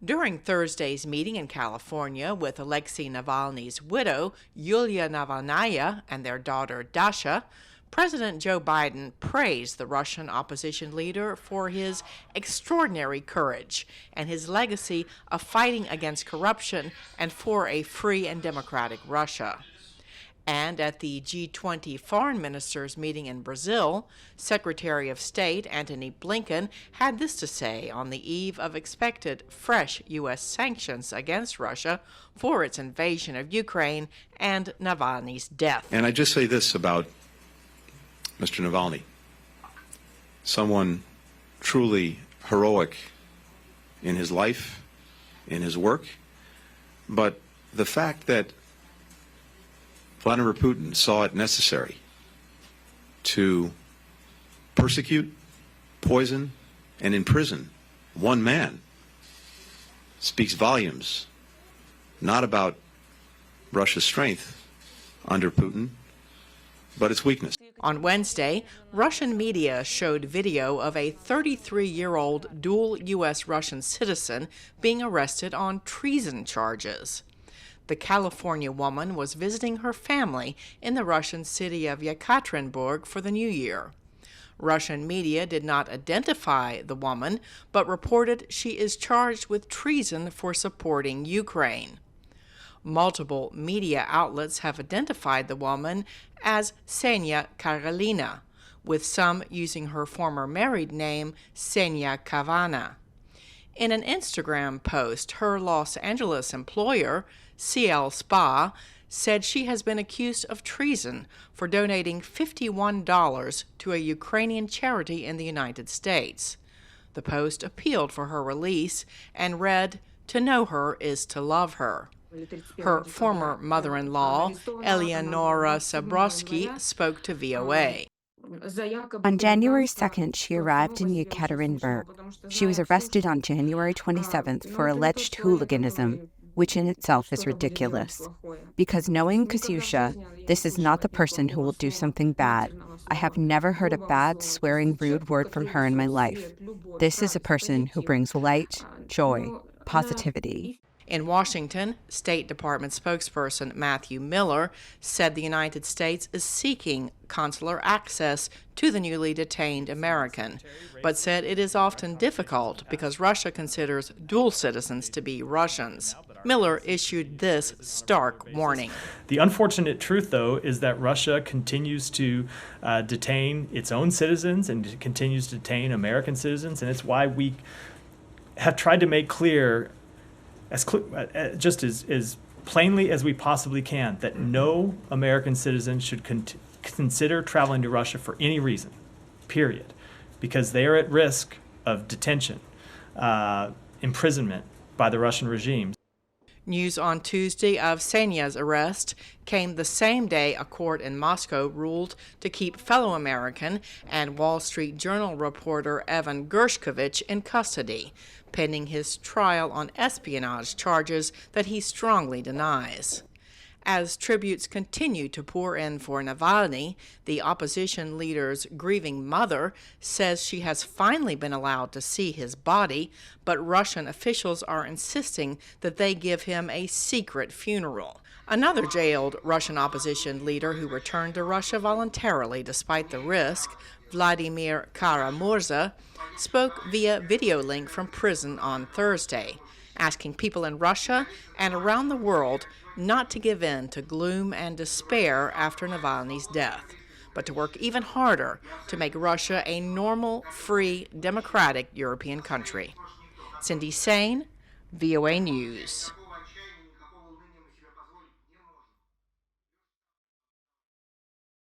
During Thursday's meeting in California with Alexey Navalny's widow, Yulia Navalnaya, and their daughter Dasha, President Joe Biden praised the Russian opposition leader for his extraordinary courage and his legacy of fighting against corruption and for a free and democratic Russia. And at the G20 foreign ministers meeting in Brazil, Secretary of State Antony Blinken had this to say on the eve of expected fresh U.S. sanctions against Russia for its invasion of Ukraine and Navalny's death. And I just say this about Mr. Navalny, someone truly heroic in his life, in his work, but the fact that Vladimir Putin saw it necessary to persecute, poison, and imprison one man speaks volumes, not about Russia's strength under Putin, but its weakness. On Wednesday, Russian media showed video of a 33-year-old dual U.S.-Russian citizen being arrested on treason charges. The California woman was visiting her family in the Russian city of Yekaterinburg for the New Year. Russian media did not identify the woman, but reported she is charged with treason for supporting Ukraine. Multiple media outlets have identified the woman as Saine Karolina, with some using her former married name, Saine Kavana. In an Instagram post, her Los Angeles employer, CL Spa, said she has been accused of treason for donating $51 to a Ukrainian charity in the United States. The post appealed for her release and read, "To know her is to love her." Her former mother-in-law, Eleonora Sabrowski, spoke to VOA. On January 2nd, she arrived in Yekaterinburg. She was arrested on January 27th for alleged hooliganism, which in itself is ridiculous. Because knowing Kasyusha, this is not the person who will do something bad. I have never heard a bad, swearing, rude word from her in my life. This is a person who brings light, joy, positivity. In Washington, State Department spokesperson Matthew Miller said the United States is seeking consular access to the newly detained American, but said it is often difficult because Russia considers dual citizens to be Russians. Miller issued this stark warning. The unfortunate truth, though, is that Russia continues to detain its own citizens and continues to detain American citizens, and it's why we have tried to make clear just as plainly as we possibly can, that no American citizen should consider traveling to Russia for any reason, period, because they are at risk of detention, imprisonment by the Russian regime. News on Tuesday of Saine's arrest came the same day a court in Moscow ruled to keep fellow American and Wall Street Journal reporter Evan Gershkovich in custody, pending his trial on espionage charges that he strongly denies. As tributes continue to pour in for Navalny, the opposition leader's grieving mother says she has finally been allowed to see his body, but Russian officials are insisting that they give him a secret funeral. Another jailed Russian opposition leader who returned to Russia voluntarily despite the risk, Vladimir Kara-Murza, spoke via video link from prison on Thursday, asking people in Russia and around the world not to give in to gloom and despair after Navalny's death, but to work even harder to make Russia a normal, free, democratic European country. Cindy Saine, VOA News.